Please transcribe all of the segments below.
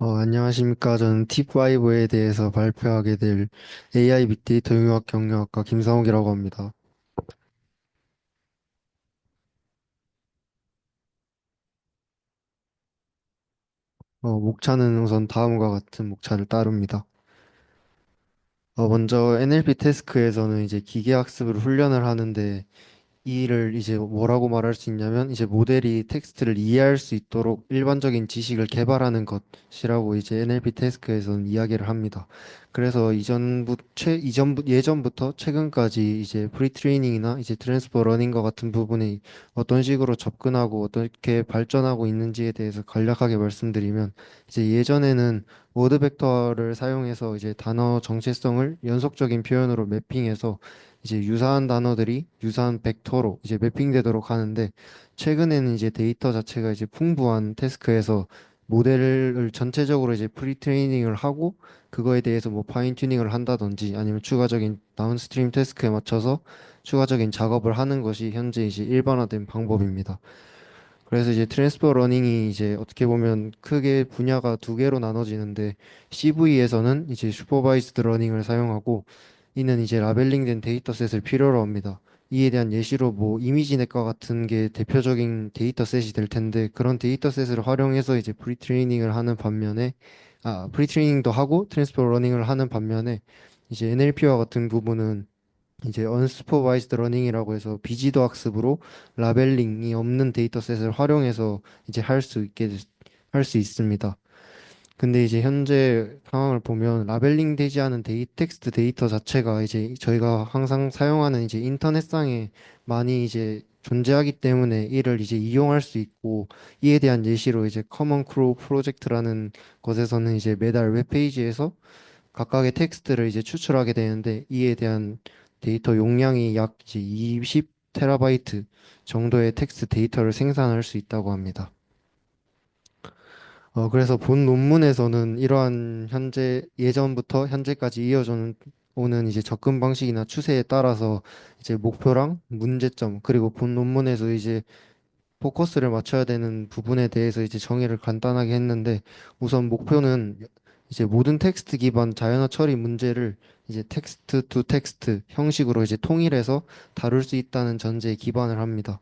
안녕하십니까. 저는 팁5에 대해서 발표하게 될 AI 빅데이터 융합 경영학과 김상욱이라고 합니다. 목차는 우선 다음과 같은 목차를 따릅니다. 먼저 NLP 태스크에서는 이제 기계학습을 훈련을 하는데 이 일을 이제 뭐라고 말할 수 있냐면 이제 모델이 텍스트를 이해할 수 있도록 일반적인 지식을 개발하는 것이라고 이제 NLP 태스크에서는 이야기를 합니다. 그래서 예전부터 최근까지 이제 프리트레이닝이나 이제 트랜스퍼 러닝과 같은 부분이 어떤 식으로 접근하고 어떻게 발전하고 있는지에 대해서 간략하게 말씀드리면 이제 예전에는 워드 벡터를 사용해서 이제 단어 정체성을 연속적인 표현으로 매핑해서 이제 유사한 단어들이 유사한 벡터로 이제 매핑되도록 하는데 최근에는 이제 데이터 자체가 이제 풍부한 태스크에서 모델을 전체적으로 이제 프리트레이닝을 하고 그거에 대해서 뭐 파인 튜닝을 한다든지 아니면 추가적인 다운스트림 태스크에 맞춰서 추가적인 작업을 하는 것이 현재 이제 일반화된 방법입니다. 그래서 이제 트랜스퍼 러닝이 이제 어떻게 보면 크게 분야가 두 개로 나눠지는데 CV에서는 이제 슈퍼바이즈드 러닝을 사용하고 이는 이제 라벨링된 데이터셋을 필요로 합니다. 이에 대한 예시로 뭐 이미지넷과 같은 게 대표적인 데이터셋이 될 텐데 그런 데이터셋을 활용해서 이제 프리트레이닝을 하는 반면에 프리트레이닝도 하고 트랜스퍼 러닝을 하는 반면에 이제 NLP와 같은 부분은 이제 언스퍼바이즈드 러닝이라고 해서 비지도 학습으로 라벨링이 없는 데이터셋을 활용해서 이제 할 수 있습니다. 근데 이제 현재 상황을 보면 라벨링 되지 않은 텍스트 데이터 자체가 이제 저희가 항상 사용하는 이제 인터넷상에 많이 이제 존재하기 때문에 이를 이제 이용할 수 있고 이에 대한 예시로 이제 커먼 크로우 프로젝트라는 것에서는 이제 매달 웹페이지에서 각각의 텍스트를 이제 추출하게 되는데 이에 대한 데이터 용량이 약 이제 20 테라바이트 정도의 텍스트 데이터를 생산할 수 있다고 합니다. 그래서 본 논문에서는 이러한 예전부터 현재까지 오는 이제 접근 방식이나 추세에 따라서 이제 목표랑 문제점, 그리고 본 논문에서 이제 포커스를 맞춰야 되는 부분에 대해서 이제 정의를 간단하게 했는데 우선 목표는 이제 모든 텍스트 기반 자연어 처리 문제를 이제 텍스트 투 텍스트 형식으로 이제 통일해서 다룰 수 있다는 전제에 기반을 합니다.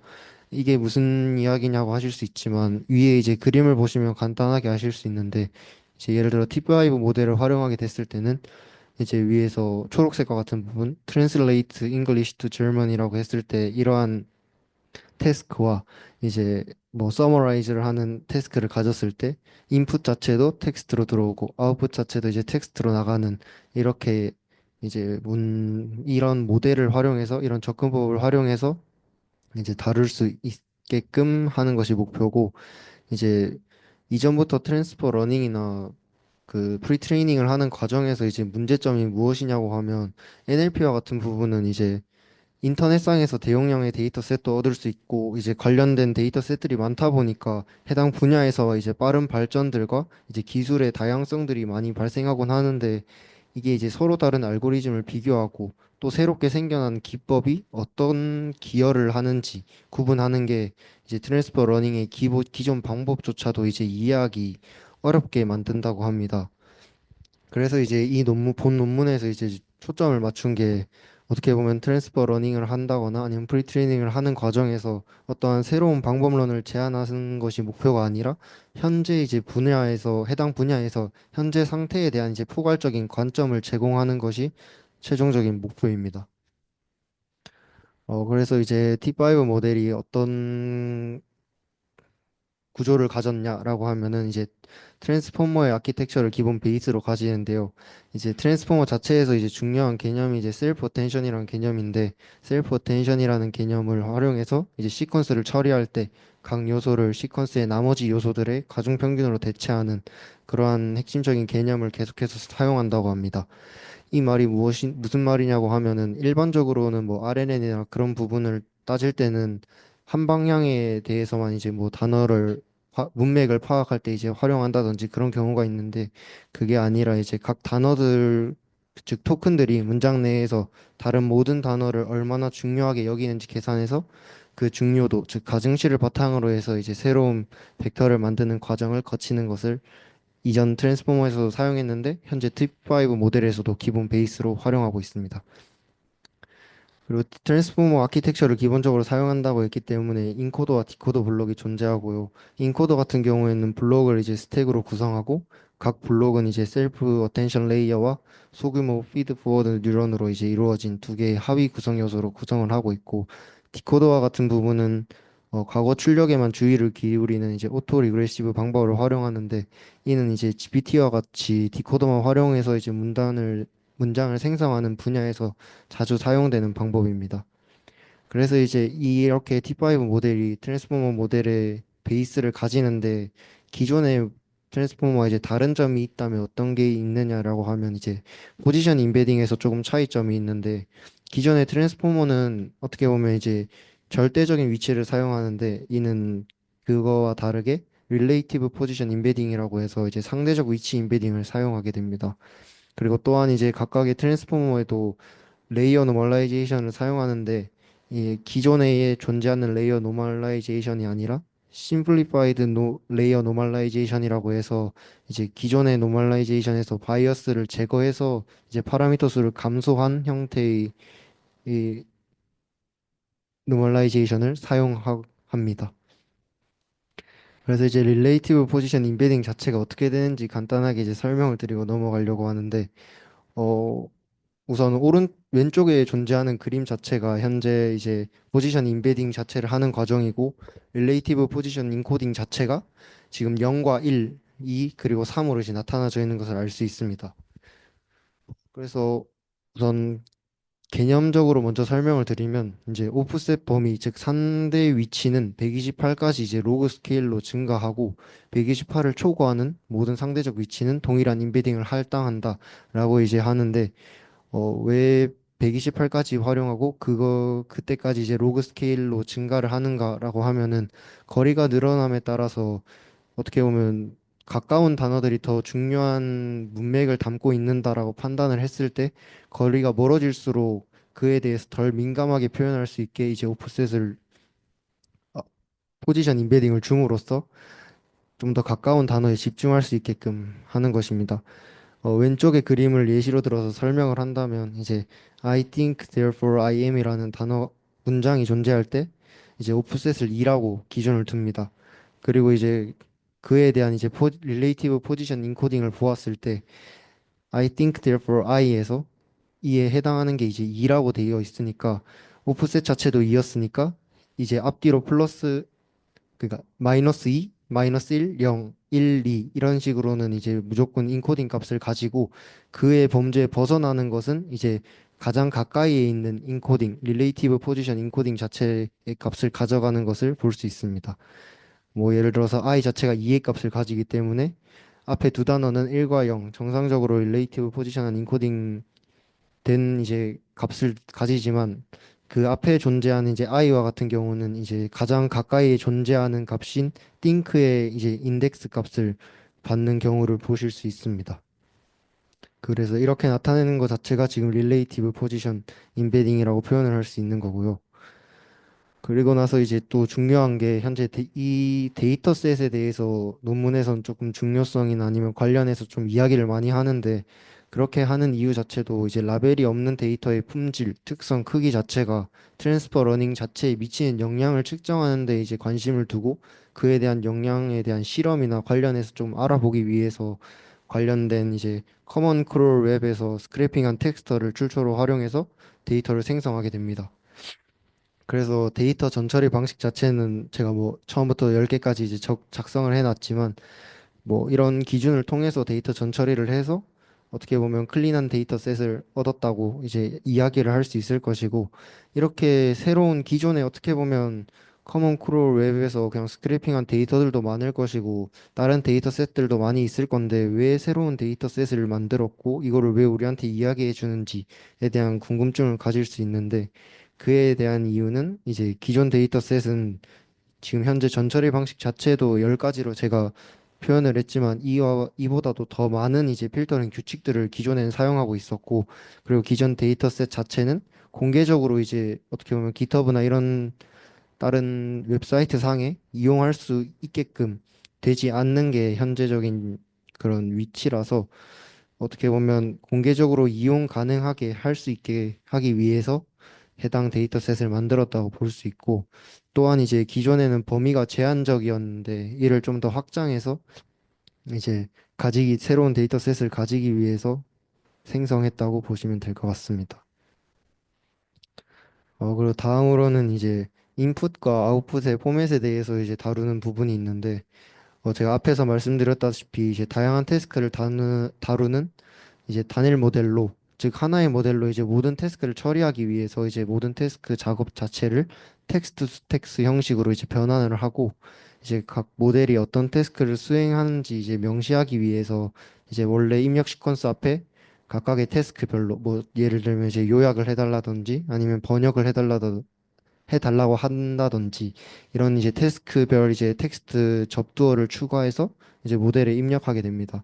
이게 무슨 이야기냐고 하실 수 있지만 위에 이제 그림을 보시면 간단하게 아실 수 있는데 이제 예를 들어 팁5 모델을 활용하게 됐을 때는 이제 위에서 초록색과 같은 부분 Translate English to German이라고 했을 때 이러한 태스크와 이제 뭐 서머라이즈를 하는 태스크를 가졌을 때 인풋 자체도 텍스트로 들어오고 아웃풋 자체도 이제 텍스트로 나가는 이렇게 이런 모델을 활용해서 이런 접근법을 활용해서 이제 다룰 수 있게끔 하는 것이 목표고 이제 이전부터 트랜스퍼 러닝이나 그 프리트레이닝을 하는 과정에서 이제 문제점이 무엇이냐고 하면 NLP와 같은 부분은 이제 인터넷상에서 대용량의 데이터셋도 얻을 수 있고 이제 관련된 데이터셋들이 많다 보니까 해당 분야에서 이제 빠른 발전들과 이제 기술의 다양성들이 많이 발생하곤 하는데 이게 이제 서로 다른 알고리즘을 비교하고 또 새롭게 생겨난 기법이 어떤 기여를 하는지 구분하는 게 이제 트랜스퍼 러닝의 기존 방법조차도 이제 이해하기 어렵게 만든다고 합니다. 그래서 이제 본 논문에서 이제 초점을 맞춘 게 어떻게 보면 트랜스퍼 러닝을 한다거나 아니면 프리트레이닝을 하는 과정에서 어떠한 새로운 방법론을 제안하는 것이 목표가 아니라 현재 이제 해당 분야에서 현재 상태에 대한 이제 포괄적인 관점을 제공하는 것이 최종적인 목표입니다. 그래서 이제 T5 모델이 어떤 구조를 가졌냐라고 하면은 이제 트랜스포머의 아키텍처를 기본 베이스로 가지는데요. 이제 트랜스포머 자체에서 이제 중요한 개념이 이제 셀프 어텐션이라는 개념인데 셀프 어텐션이라는 개념을 활용해서 이제 시퀀스를 처리할 때 각 요소를 시퀀스의 나머지 요소들의 가중평균으로 대체하는 그러한 핵심적인 개념을 계속해서 사용한다고 합니다. 이 말이 무슨 말이냐고 하면은 일반적으로는 뭐 RNN이나 그런 부분을 따질 때는 한 방향에 대해서만 이제 뭐 문맥을 파악할 때 이제 활용한다든지 그런 경우가 있는데 그게 아니라 이제 각 단어들 즉 토큰들이 문장 내에서 다른 모든 단어를 얼마나 중요하게 여기는지 계산해서 그 중요도 즉 가중치를 바탕으로 해서 이제 새로운 벡터를 만드는 과정을 거치는 것을 이전 트랜스포머에서 사용했는데 현재 T5 모델에서도 기본 베이스로 활용하고 있습니다. 그리고 트랜스포머 아키텍처를 기본적으로 사용한다고 했기 때문에 인코더와 디코더 블록이 존재하고요. 인코더 같은 경우에는 블록을 이제 스택으로 구성하고 각 블록은 이제 셀프 어텐션 레이어와 소규모 피드 포워드 뉴런으로 이제 이루어진 두 개의 하위 구성 요소로 구성을 하고 있고 디코더와 같은 부분은 과거 출력에만 주의를 기울이는 이제 오토 리그레시브 방법을 활용하는데 이는 이제 GPT와 같이 디코더만 활용해서 이제 문장을 생성하는 분야에서 자주 사용되는 방법입니다. 그래서 이제 이렇게 T5 모델이 트랜스포머 모델의 베이스를 가지는데 기존의 트랜스포머와 이제 다른 점이 있다면 어떤 게 있느냐라고 하면 이제 포지션 임베딩에서 조금 차이점이 있는데 기존의 트랜스포머는 어떻게 보면 이제 절대적인 위치를 사용하는데 이는 그거와 다르게 릴레이티브 포지션 임베딩이라고 해서 이제 상대적 위치 임베딩을 사용하게 됩니다. 그리고 또한 이제 각각의 트랜스포머에도 레이어 노멀라이제이션을 사용하는데 이 기존에 존재하는 레이어 노멀라이제이션이 아니라 심플리파이드 레이어 노멀라이제이션이라고 해서 이제 기존의 노멀라이제이션에서 바이어스를 제거해서 이제 파라미터 수를 감소한 형태의 이 노멀라이제이션을 사용합니다. 그래서 이제 릴레이티브 포지션 임베딩 자체가 어떻게 되는지 간단하게 이제 설명을 드리고 넘어가려고 하는데 어 우선 왼쪽에 존재하는 그림 자체가 현재 이제 포지션 임베딩 자체를 하는 과정이고 릴레이티브 포지션 인코딩 자체가 지금 0과 1, 2 그리고 3으로 이제 나타나져 있는 것을 알 수 있습니다. 그래서 우선 개념적으로 먼저 설명을 드리면 이제 오프셋 범위 즉 상대 위치는 128까지 이제 로그 스케일로 증가하고 128을 초과하는 모든 상대적 위치는 동일한 임베딩을 할당한다라고 이제 하는데 왜 128까지 활용하고 그때까지 이제 로그 스케일로 증가를 하는가라고 하면은 거리가 늘어남에 따라서 어떻게 보면 가까운 단어들이 더 중요한 문맥을 담고 있는다라고 판단을 했을 때 거리가 멀어질수록 그에 대해서 덜 민감하게 표현할 수 있게 이제 오프셋을 포지션 임베딩을 줌으로써 좀 더 가까운 단어에 집중할 수 있게끔 하는 것입니다. 왼쪽의 그림을 예시로 들어서 설명을 한다면 이제 I think therefore I am이라는 단어 문장이 존재할 때 이제 오프셋을 2라고 기준을 둡니다. 그리고 이제 그에 대한 이제 릴레이티브 포지션 인코딩을 보았을 때 I think therefore I에서 이에 해당하는 게 이제 2라고 되어 있으니까 오프셋 자체도 2였으니까 이제 앞뒤로 플러스 그러니까 마이너스 2, 마이너스 1, 0, 1, 2 이런 식으로는 이제 무조건 인코딩 값을 가지고 그의 범주에 벗어나는 것은 이제 가장 가까이에 있는 인코딩, 릴레이티브 포지션 인코딩 자체의 값을 가져가는 것을 볼 수 있습니다. 뭐 예를 들어서 i 자체가 2의 값을 가지기 때문에 앞에 두 단어는 1과 0, 정상적으로 릴레이티브 포지션은 인코딩 된 이제 값을 가지지만 그 앞에 존재하는 이제 i와 같은 경우는 이제 가장 가까이 존재하는 값인 think의 이제 인덱스 값을 받는 경우를 보실 수 있습니다. 그래서 이렇게 나타내는 것 자체가 지금 릴레이티브 포지션 임베딩이라고 표현을 할 수 있는 거고요. 그리고 나서 이제 또 중요한 게 현재 이 데이터셋에 대해서 논문에선 조금 중요성이나 아니면 관련해서 좀 이야기를 많이 하는데 그렇게 하는 이유 자체도 이제 라벨이 없는 데이터의 품질, 특성, 크기 자체가 트랜스퍼 러닝 자체에 미치는 영향을 측정하는 데 이제 관심을 두고 그에 대한 영향에 대한 실험이나 관련해서 좀 알아보기 위해서 관련된 이제 커먼 크롤 웹에서 스크래핑한 텍스터를 출처로 활용해서 데이터를 생성하게 됩니다. 그래서 데이터 전처리 방식 자체는 제가 뭐 처음부터 10개까지 이제 작성을 해놨지만 뭐 이런 기준을 통해서 데이터 전처리를 해서 어떻게 보면 클린한 데이터셋을 얻었다고 이제 이야기를 할 수 있을 것이고 이렇게 새로운 기존에 어떻게 보면 커먼 크롤 웹에서 그냥 스크래핑한 데이터들도 많을 것이고 다른 데이터셋들도 많이 있을 건데 왜 새로운 데이터셋을 만들었고 이거를 왜 우리한테 이야기해 주는지에 대한 궁금증을 가질 수 있는데 그에 대한 이유는 이제 기존 데이터셋은 지금 현재 전처리 방식 자체도 10가지로 제가 표현을 했지만 이보다도 더 많은 이제 필터링 규칙들을 기존에는 사용하고 있었고 그리고 기존 데이터셋 자체는 공개적으로 이제 어떻게 보면 GitHub나 이런 다른 웹사이트 상에 이용할 수 있게끔 되지 않는 게 현재적인 그런 위치라서 어떻게 보면 공개적으로 이용 가능하게 할 수 있게 하기 위해서 해당 데이터셋을 만들었다고 볼 수 있고, 또한 이제 기존에는 범위가 제한적이었는데 이를 좀 더 확장해서 이제 새로운 데이터셋을 가지기 위해서 생성했다고 보시면 될 것 같습니다. 그리고 다음으로는 이제 인풋과 아웃풋의 포맷에 대해서 이제 다루는 부분이 있는데, 제가 앞에서 말씀드렸다시피 이제 다양한 태스크를 다루는 이제 단일 모델로, 즉 하나의 모델로 이제 모든 태스크를 처리하기 위해서 이제 모든 태스크 작업 자체를 텍스트 수 텍스 형식으로 이제 변환을 하고, 이제 각 모델이 어떤 태스크를 수행하는지 이제 명시하기 위해서 이제 원래 입력 시퀀스 앞에 각각의 태스크별로 뭐 예를 들면 이제 요약을 해달라든지 아니면 번역을 해달라고 한다든지 이런 이제 태스크별 이제 텍스트 접두어를 추가해서 이제 모델에 입력하게 됩니다.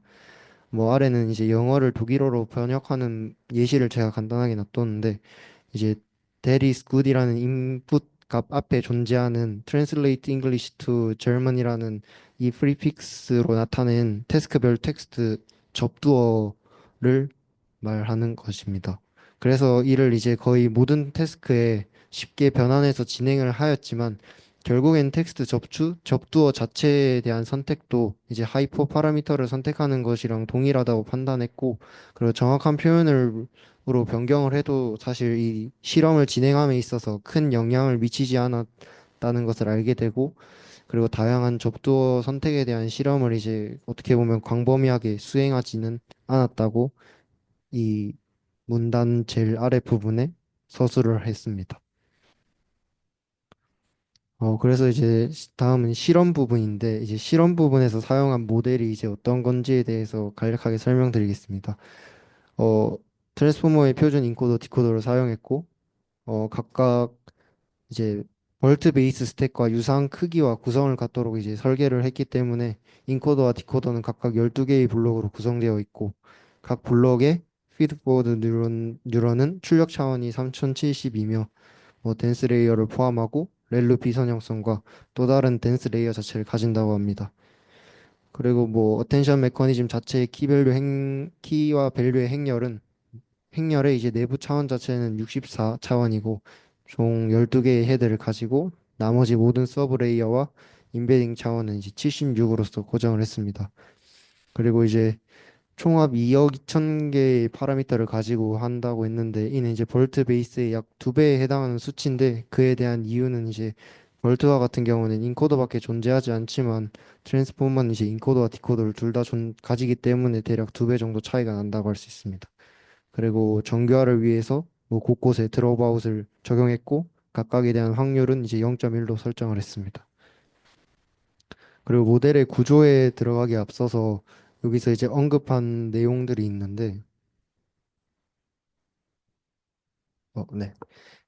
뭐 아래는 이제 영어를 독일어로 번역하는 예시를 제가 간단하게 놔뒀는데, 이제 that is good이라는 인풋 값 앞에 존재하는 translate English to German이라는 이 프리픽스로 나타낸 태스크별 텍스트 접두어를 말하는 것입니다. 그래서 이를 이제 거의 모든 태스크에 쉽게 변환해서 진행을 하였지만, 결국엔 텍스트 접두어 자체에 대한 선택도 이제 하이퍼 파라미터를 선택하는 것이랑 동일하다고 판단했고, 그리고 정확한 표현으로 변경을 해도 사실 이 실험을 진행함에 있어서 큰 영향을 미치지 않았다는 것을 알게 되고, 그리고 다양한 접두어 선택에 대한 실험을 이제 어떻게 보면 광범위하게 수행하지는 않았다고 이 문단 제일 아래 부분에 서술을 했습니다. 그래서 이제 다음은 실험 부분인데, 이제 실험 부분에서 사용한 모델이 이제 어떤 건지에 대해서 간략하게 설명드리겠습니다. 어, 트랜스포머의 표준 인코더, 디코더를 사용했고, 각각 이제 벌트 베이스 스택과 유사한 크기와 구성을 갖도록 이제 설계를 했기 때문에 인코더와 디코더는 각각 12개의 블록으로 구성되어 있고, 각 블록의 피드포워드 뉴런은 출력 차원이 3070이며 뭐 dense 레이어를 포함하고 렐루 비선형성과 또 다른 덴스 레이어 자체를 가진다고 합니다. 그리고 뭐 어텐션 메커니즘 자체의 키와 밸류의 행렬의 이제 내부 차원 자체는 64 차원이고 총 12개의 헤드를 가지고 나머지 모든 서브 레이어와 임베딩 차원은 이제 76으로서 고정을 했습니다. 그리고 이제 총합 2억 2천 개의 파라미터를 가지고 한다고 했는데, 이는 이제 볼트 베이스의 약 2배에 해당하는 수치인데, 그에 대한 이유는 이제 볼트와 같은 경우는 인코더밖에 존재하지 않지만 트랜스포머는 이제 인코더와 디코더를 둘 다 가지기 때문에 대략 2배 정도 차이가 난다고 할 수 있습니다. 그리고 정교화를 위해서 뭐 곳곳에 드롭아웃을 적용했고, 각각에 대한 확률은 이제 0.1로 설정을 했습니다. 그리고 모델의 구조에 들어가기 앞서서 여기서 이제 언급한 내용들이 있는데, 네.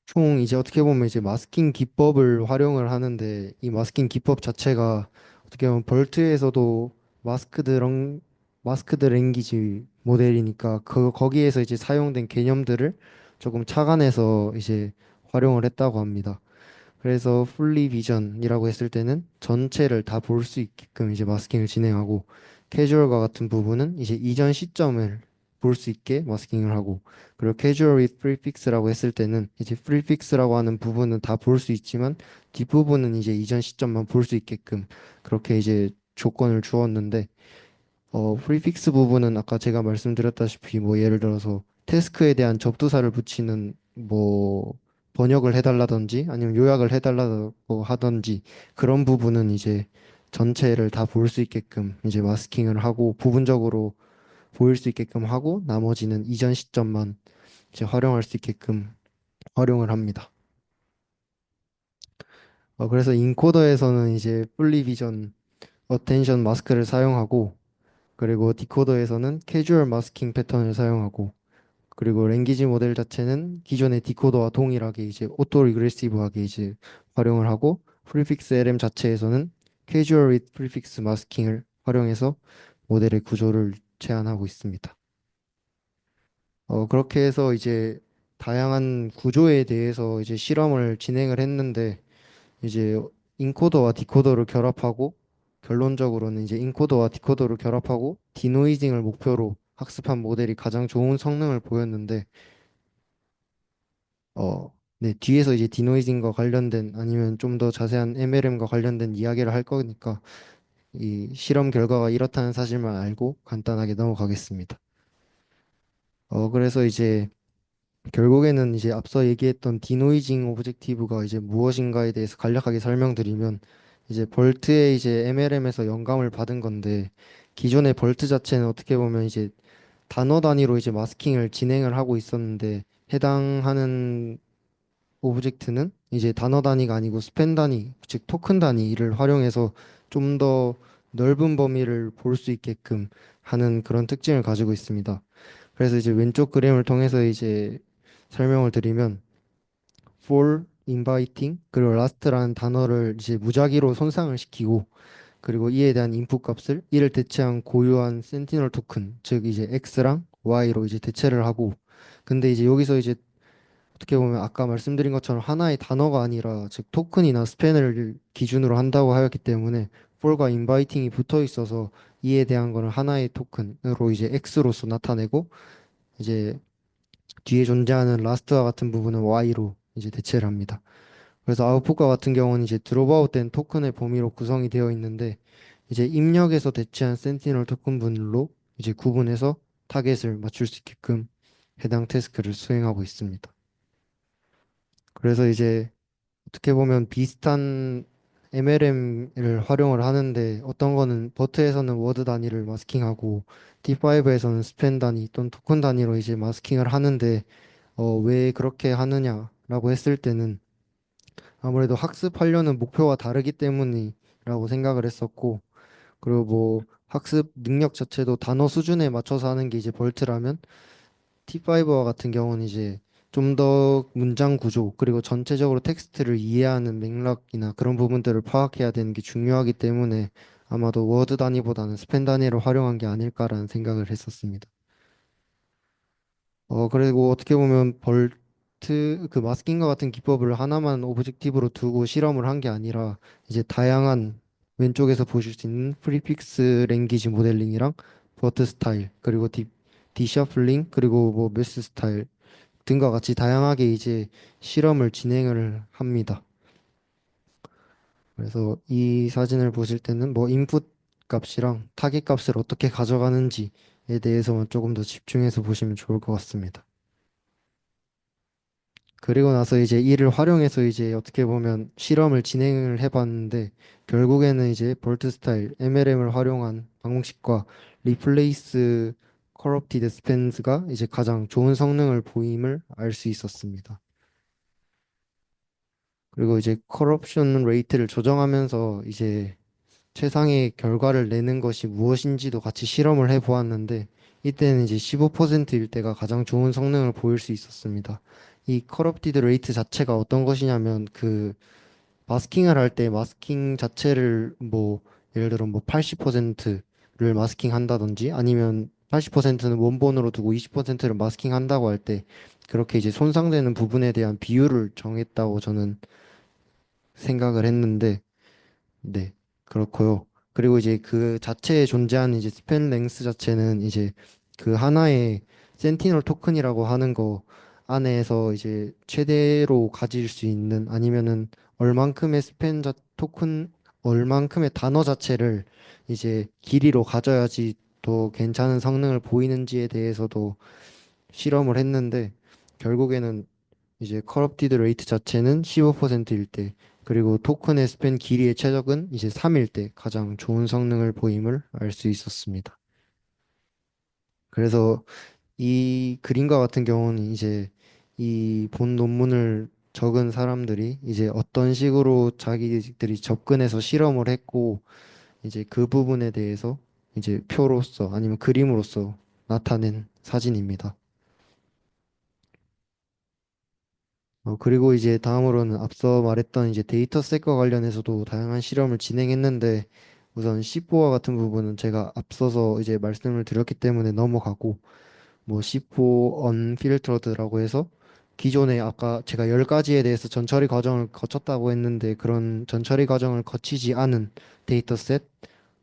총 이제 어떻게 보면 이제 마스킹 기법을 활용을 하는데, 이 마스킹 기법 자체가 어떻게 보면 벌트에서도 마스크드 랭귀지 모델이니까 거기에서 이제 사용된 개념들을 조금 착안해서 이제 활용을 했다고 합니다. 그래서 풀리 비전이라고 했을 때는 전체를 다 볼 수 있게끔 이제 마스킹을 진행하고, 캐주얼과 같은 부분은 이제 이전 시점을 볼 수 있게 마스킹을 하고, 그리고 캐주얼 with prefix라고 했을 때는 이제 prefix라고 하는 부분은 다 볼 수 있지만 뒷부분은 이제 이전 시점만 볼 수 있게끔 그렇게 이제 조건을 주었는데, 프리픽스 부분은 아까 제가 말씀드렸다시피 뭐 예를 들어서 태스크에 대한 접두사를 붙이는 뭐 번역을 해달라든지 아니면 요약을 해달라고 하든지, 그런 부분은 이제 전체를 다 볼 수 있게끔 이제 마스킹을 하고 부분적으로 보일 수 있게끔 하고, 나머지는 이전 시점만 이제 활용할 수 있게끔 활용을 합니다. 그래서 인코더에서는 이제 풀리 비전 어텐션 마스크를 사용하고, 그리고 디코더에서는 캐주얼 마스킹 패턴을 사용하고, 그리고 랭귀지 모델 자체는 기존의 디코더와 동일하게 이제 오토 리그레시브하게 이제 활용을 하고, 프리픽스 LM 자체에서는 캐주얼 with 프리픽스 마스킹을 활용해서 모델의 구조를 제안하고 있습니다. 그렇게 해서 이제 다양한 구조에 대해서 이제 실험을 진행을 했는데, 이제 인코더와 디코더를 결합하고, 그리고 랭귀지 모델 자체에서는 이제 오토 리그레시브하게 이제 활용을 하고 프리픽스 LM 자체에서는 캐주얼 with 프리픽스 마스킹을 활용해서 모델의 구조를 제안하고 있습니다. 그렇게 해서 이제 다양한 구조에 대해서 이제 실험을 진행을 했는데, 이제 결론적으로는 이제 인코더와 디코더를 결합하고 디노이징을 목표로 학습한 모델이 가장 좋은 성능을 보였는데 네, 뒤에서 이제 디노이징과 관련된 아니면 좀 더 자세한 MLM과 관련된 이야기를 할 거니까 이 실험 결과가 이렇다는 사실만 알고 간단하게 넘어가겠습니다. 그래서 이제 결국에는 이제 앞서 얘기했던 디노이징 오브젝티브가 이제 무엇인가에 대해서 간략하게 설명드리면 이제 벌트의 이제 MLM에서 영감을 받은 건데 기존의 벌트 자체는 어떻게 보면 이제 단어 단위로 이제 마스킹을 진행을 하고 있었는데 해당하는 오브젝트는 이제 단어 단위가 아니고 스팬 단위, 즉 토큰 단위를 활용해서 좀 더 넓은 범위를 볼 수 있게끔 하는 그런 특징을 가지고 있습니다. 그래서 이제 왼쪽 그림을 통해서 이제 설명을 드리면 for, inviting, 그리고 last라는 단어를 이제 무작위로 손상을 시키고 그리고 이에 대한 인풋 값을 이를 대체한 고유한 센티널 토큰, 즉 이제 x랑 y로 이제 대체를 하고 근데 이제 여기서 이제 어떻게 보면 아까 말씀드린 것처럼 하나의 단어가 아니라 즉 토큰이나 스팬을 기준으로 한다고 하였기 때문에 for과 inviting이 붙어 있어서 이에 대한 거는 하나의 토큰으로 이제 x로서 나타내고 이제 뒤에 존재하는 라스트와 같은 부분은 y로 이제 대체를 합니다. 그래서 아웃풋과 같은 경우는 이제 드롭아웃된 토큰의 범위로 구성이 되어 있는데 이제 입력에서 대체한 센티널 토큰분로 이제 구분해서 타겟을 맞출 수 있게끔 해당 태스크를 수행하고 있습니다. 그래서 이제 어떻게 보면 비슷한 MLM을 활용을 하는데 어떤 거는 버트에서는 워드 단위를 마스킹하고 T5에서는 스팬 단위 또는 토큰 단위로 이제 마스킹을 하는데 왜 그렇게 하느냐라고 했을 때는 아무래도 학습하려는 목표가 다르기 때문이라고 생각을 했었고 그리고 뭐 학습 능력 자체도 단어 수준에 맞춰서 하는 게 이제 벌트라면 T5와 같은 경우는 이제 좀 더 문장 구조, 그리고 전체적으로 텍스트를 이해하는 맥락이나 그런 부분들을 파악해야 되는 게 중요하기 때문에 아마도 워드 단위보다는 스팬 단위를 활용한 게 아닐까라는 생각을 했었습니다. 그리고 어떻게 보면 벌트, 그 마스킹과 같은 기법을 하나만 오브젝티브로 두고 실험을 한 게 아니라 이제 다양한 왼쪽에서 보실 수 있는 프리픽스 랭귀지 모델링이랑 버트 스타일, 그리고 디셔플링, 그리고 뭐 메스 스타일 등과 같이 다양하게 이제 실험을 진행을 합니다. 그래서 이 사진을 보실 때는 뭐 인풋 값이랑 타겟 값을 어떻게 가져가는지에 대해서만 조금 더 집중해서 보시면 좋을 것 같습니다. 그리고 나서 이제 이를 활용해서 이제 어떻게 보면 실험을 진행을 해봤는데 결국에는 이제 볼트 스타일 MLM을 활용한 방공식과 리플레이스 커럽티드 스펜스가 이제 가장 좋은 성능을 보임을 알 수 있었습니다. 그리고 이제 커럽션 레이트를 조정하면서 이제 최상의 결과를 내는 것이 무엇인지도 같이 실험을 해 보았는데 이때는 이제 15%일 때가 가장 좋은 성능을 보일 수 있었습니다. 이 커럽티드 레이트 자체가 어떤 것이냐면 그 마스킹을 할 때 마스킹 자체를 뭐 예를 들어 뭐 80%를 마스킹 한다든지 아니면 80%는 원본으로 두고 20%를 마스킹 한다고 할 때 그렇게 이제 손상되는 부분에 대한 비율을 정했다고 저는 생각을 했는데 네, 그렇고요. 그리고 이제 그 자체에 존재하는 이제 스팬 랭스 자체는 이제 그 하나의 센티널 토큰이라고 하는 거 안에서 이제 최대로 가질 수 있는 아니면은 얼만큼의 토큰 얼만큼의 단어 자체를 이제 길이로 가져야지 더 괜찮은 성능을 보이는지에 대해서도 실험을 했는데 결국에는 이제 커럽티드 레이트 자체는 15%일 때, 그리고 토큰의 스팬 길이의 최적은 이제 3일 때 가장 좋은 성능을 보임을 알 수 있었습니다. 그래서 이 그림과 같은 경우는 이제 이 본 논문을 적은 사람들이 이제 어떤 식으로 자기들이 접근해서 실험을 했고, 이제 그 부분에 대해서 이제 표로서 아니면 그림으로서 나타낸 사진입니다. 그리고 이제 다음으로는 앞서 말했던 이제 데이터셋과 관련해서도 다양한 실험을 진행했는데 우선 C4와 같은 부분은 제가 앞서서 이제 말씀을 드렸기 때문에 넘어가고 뭐 C4 unfiltered라고 해서 기존에 아까 제가 10가지에 대해서 전처리 과정을 거쳤다고 했는데 그런 전처리 과정을 거치지 않은 데이터셋,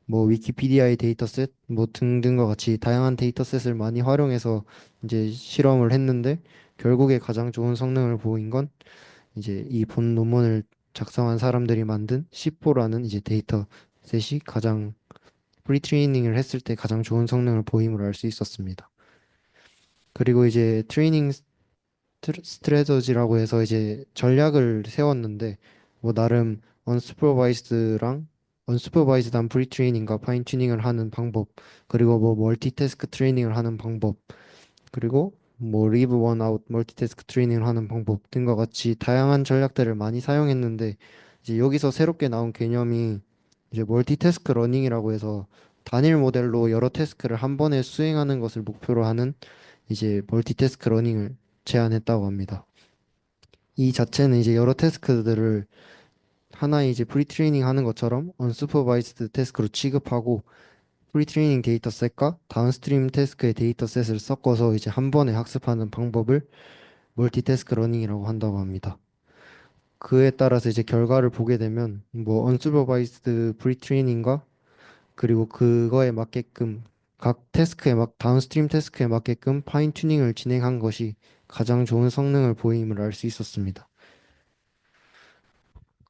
뭐 위키피디아의 데이터셋, 뭐 등등과 같이 다양한 데이터셋을 많이 활용해서 이제 실험을 했는데 결국에 가장 좋은 성능을 보인 건 이제 이 본 논문을 작성한 사람들이 만든 C4라는 이제 데이터셋이 가장 프리트레이닝을 했을 때 가장 좋은 성능을 보임을 알 수 있었습니다. 그리고 이제 트레이닝 스트래터지라고 해서 이제 전략을 세웠는데 뭐 나름 언슈퍼바이즈드랑 언슈퍼바이즈드한 프리트레이닝과 파인 튜닝을 하는 방법 그리고 뭐 멀티태스크 트레이닝을 하는 방법 그리고 뭐 리브 원 아웃 멀티태스크 트레이닝을 하는 방법 등과 같이 다양한 전략들을 많이 사용했는데 이제 여기서 새롭게 나온 개념이 이제 멀티태스크 러닝이라고 해서 단일 모델로 여러 태스크를 한 번에 수행하는 것을 목표로 하는 이제 멀티태스크 러닝을 제안했다고 합니다. 이 자체는 이제 여러 태스크들을 하나의 이제 프리트레이닝 하는 것처럼 언슈퍼바이즈드 태스크로 취급하고 프리트레이닝 데이터셋과 다운스트림 태스크의 데이터셋을 섞어서 이제 한 번에 학습하는 방법을 멀티태스크 러닝이라고 한다고 합니다. 그에 따라서 이제 결과를 보게 되면 뭐 언슈퍼바이즈드 프리트레이닝과 그리고 그거에 맞게끔 각 태스크에 막 다운스트림 태스크에 맞게끔 파인 튜닝을 진행한 것이 가장 좋은 성능을 보임을 알 수 있었습니다.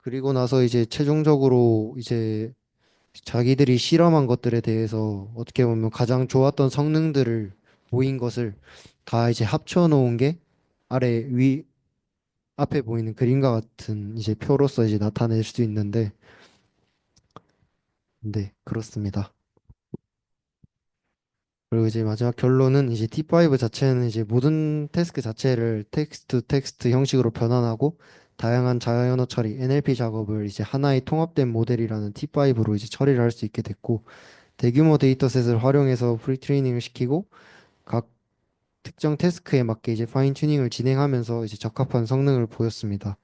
그리고 나서 이제 최종적으로 이제 자기들이 실험한 것들에 대해서 어떻게 보면 가장 좋았던 성능들을 보인 것을 다 이제 합쳐 놓은 게 아래 위 앞에 보이는 그림과 같은 이제 표로서 이제 나타낼 수 있는데 네, 그렇습니다. 그리고 이제 마지막 결론은 이제 T5 자체는 이제 모든 태스크 자체를 텍스트 텍스트 형식으로 변환하고 다양한 자연어 처리 NLP 작업을 이제 하나의 통합된 모델이라는 T5로 이제 처리를 할 수 있게 됐고 대규모 데이터셋을 활용해서 프리트레이닝을 시키고 각 특정 태스크에 맞게 이제 파인 튜닝을 진행하면서 이제 적합한 성능을 보였습니다.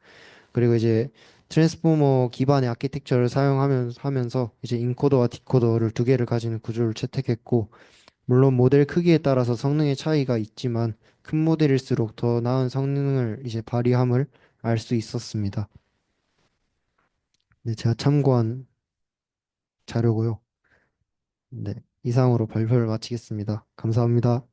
그리고 이제 트랜스포머 기반의 아키텍처를 사용하면서 이제 인코더와 디코더를 두 개를 가지는 구조를 채택했고 물론 모델 크기에 따라서 성능의 차이가 있지만 큰 모델일수록 더 나은 성능을 이제 발휘함을 알 수 있었습니다. 네, 제가 참고한 자료고요. 네, 이상으로 발표를 마치겠습니다. 감사합니다.